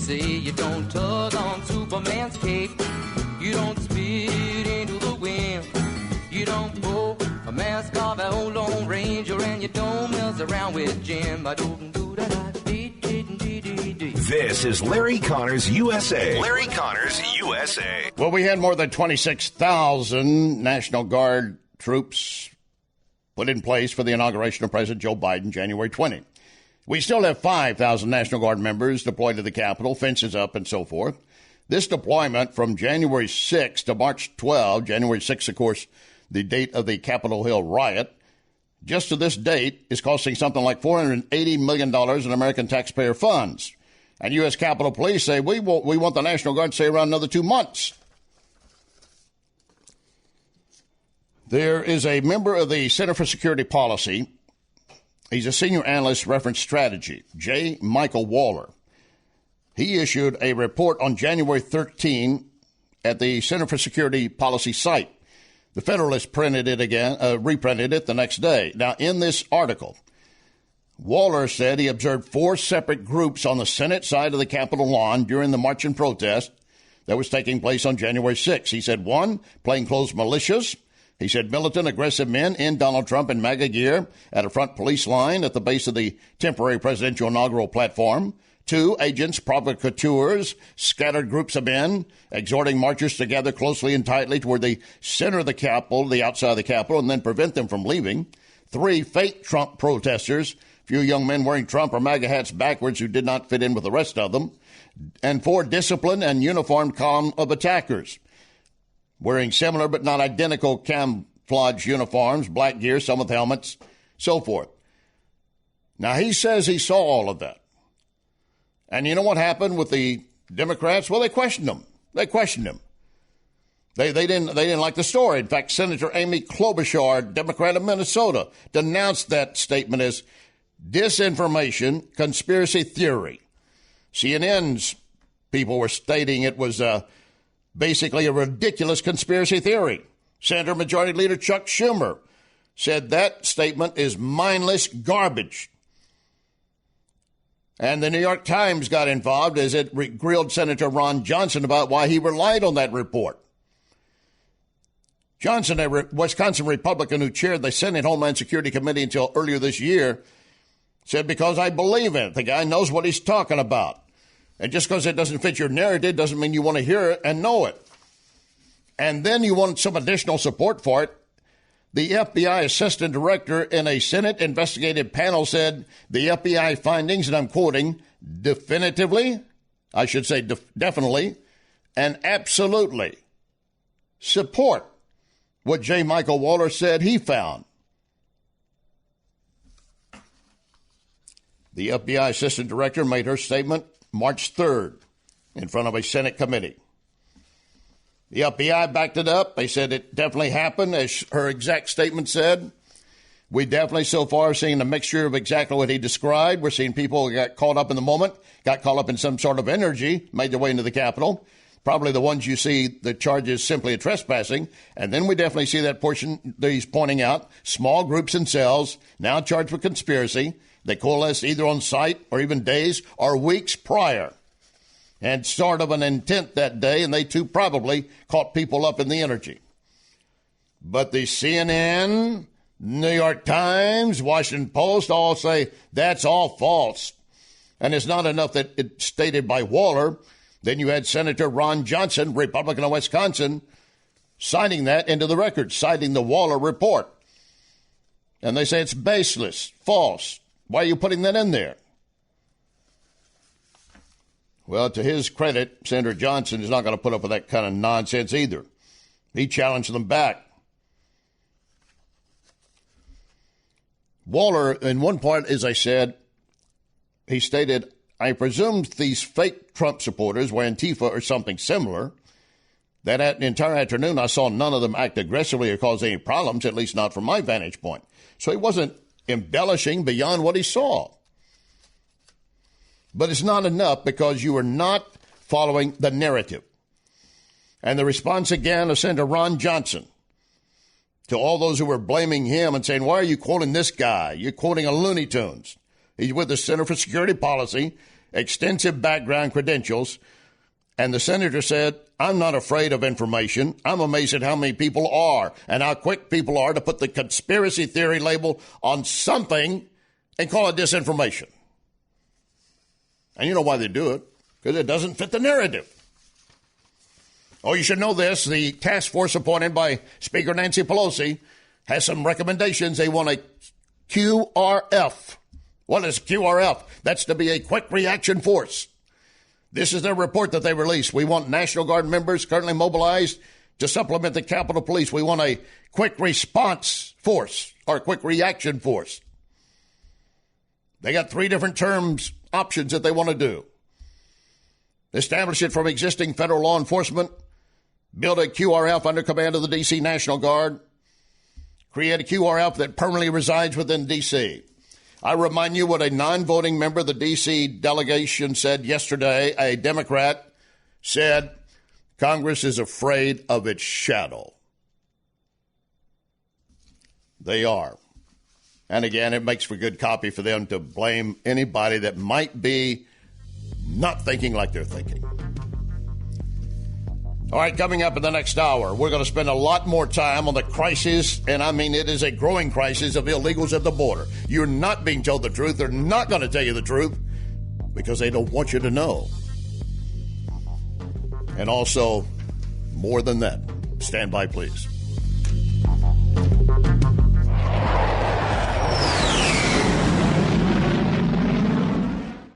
say you don't tug on Superman's cape. You don't spit into the wind. You don't pull a mask off an old Lone Ranger, and you don't mess around with Jim. This is Larry Connors USA. Larry Connors USA. Well, we had more than 26,000 National Guard troops put in place for the inauguration of President Joe Biden January 20. We still have 5,000 National Guard members deployed to the Capitol, fences up, and so forth. This deployment from January 6 to March 12, January 6, of course, the date of the Capitol Hill riot, just to this date is costing something like $480 million in American taxpayer funds. And U.S. Capitol Police say we want the National Guard to stay around another 2 months. There is a member of the Center for Security Policy. He's a senior analyst, reference strategy, J. Michael Waller. He issued a report on January 13 at the Center for Security Policy site. The Federalist printed it again, reprinted it the next day. Now, in this article, Waller said he observed 4 separate groups on the Senate side of the Capitol lawn during the march and protest that was taking place on January 6. He said, 1, plainclothes militias. He said militant, aggressive men in Donald Trump and MAGA gear at a front police line at the base of the temporary presidential inaugural platform. 2, agents, provocateurs, scattered groups of men, exhorting marchers to gather closely and tightly toward the center of the Capitol, the outside of the Capitol, and then prevent them from leaving. 3, fake Trump protesters, few young men wearing Trump or MAGA hats backwards who did not fit in with the rest of them. And 4, disciplined and uniformed column of attackers, wearing similar but not identical camouflage uniforms, black gear, some with helmets, so forth. Now, he says he saw all of that. And you know what happened with the Democrats? Well, they questioned him. They didn't like the story. In fact, Senator Amy Klobuchar, Democrat of Minnesota, denounced that statement as disinformation, conspiracy theory. CNN's people were stating it was basically a ridiculous conspiracy theory. Senator Majority Leader Chuck Schumer said that statement is mindless garbage. And the New York Times got involved as it grilled Senator Ron Johnson about why he relied on that report. Johnson, a Wisconsin Republican who chaired the Senate Homeland Security Committee until earlier this year, said, because I believe in it. The guy knows what he's talking about. And just because it doesn't fit your narrative doesn't mean you want to hear it and know it. And then you want some additional support for it. The FBI assistant director in a Senate investigative panel said the FBI findings, and I'm quoting, definitely, I should say definitely, and absolutely support what J. Michael Waller said he found. The FBI assistant director made her statement March 3rd in front of a Senate committee. The FBI backed it up. They said it definitely happened, as her exact statement said. We definitely so far are seeing a mixture of exactly what he described. We're seeing people who got caught up in the moment, got caught up in some sort of energy, made their way into the Capitol. Probably the ones you see the charges simply a trespassing. And then we definitely see that portion that he's pointing out, small groups and cells now charged with conspiracy. They coalesced either on site or even days or weeks prior. And sort of an intent that day, and they too probably caught people up in the energy. But the CNN, New York Times, Washington Post all say that's all false. And it's not enough that it's stated by Waller. Then you had Senator Ron Johnson, Republican of Wisconsin, citing that into the record, citing the Waller report. And they say it's baseless, false. Why are you putting that in there? Well, to his credit, Senator Johnson is not going to put up with that kind of nonsense either. He challenged them back. Waller, in one part, as I said, he stated, I presume these fake Trump supporters were Antifa or something similar. That entire afternoon, I saw none of them act aggressively or cause any problems, at least not from my vantage point. So he wasn't embellishing beyond what he saw. But it's not enough because you are not following the narrative. And the response again of Senator Ron Johnson to all those who were blaming him and saying, why are you quoting this guy? You're quoting a Looney Tunes. He's with the Center for Security Policy, extensive background credentials. And the senator said, I'm not afraid of information. I'm amazed at how many people are and how quick people are to put the conspiracy theory label on something and call it disinformation. And you know why they do it? Because it doesn't fit the narrative. Oh, you should know this. The task force appointed by Speaker Nancy Pelosi has some recommendations. They want a QRF. What is QRF? That's to be a quick reaction force. This is their report that they released. We want National Guard members currently mobilized to supplement the Capitol Police. We want a quick response force or a quick reaction force. They got 3 different options that they want to do. Establish it from existing federal law enforcement. Build a QRF under command of the D.C. National Guard. Create a QRF that permanently resides within D.C. I remind you what a non-voting member of the D.C. delegation said yesterday. A Democrat said Congress is afraid of its shadow. They are. And again, it makes for good copy for them to blame anybody that might be not thinking like they're thinking. All right, coming up in the next hour, we're going to spend a lot more time on the crisis, and I mean it is a growing crisis of illegals at the border. You're not being told the truth. They're not going to tell you the truth because they don't want you to know. And also, more than that, stand by, please.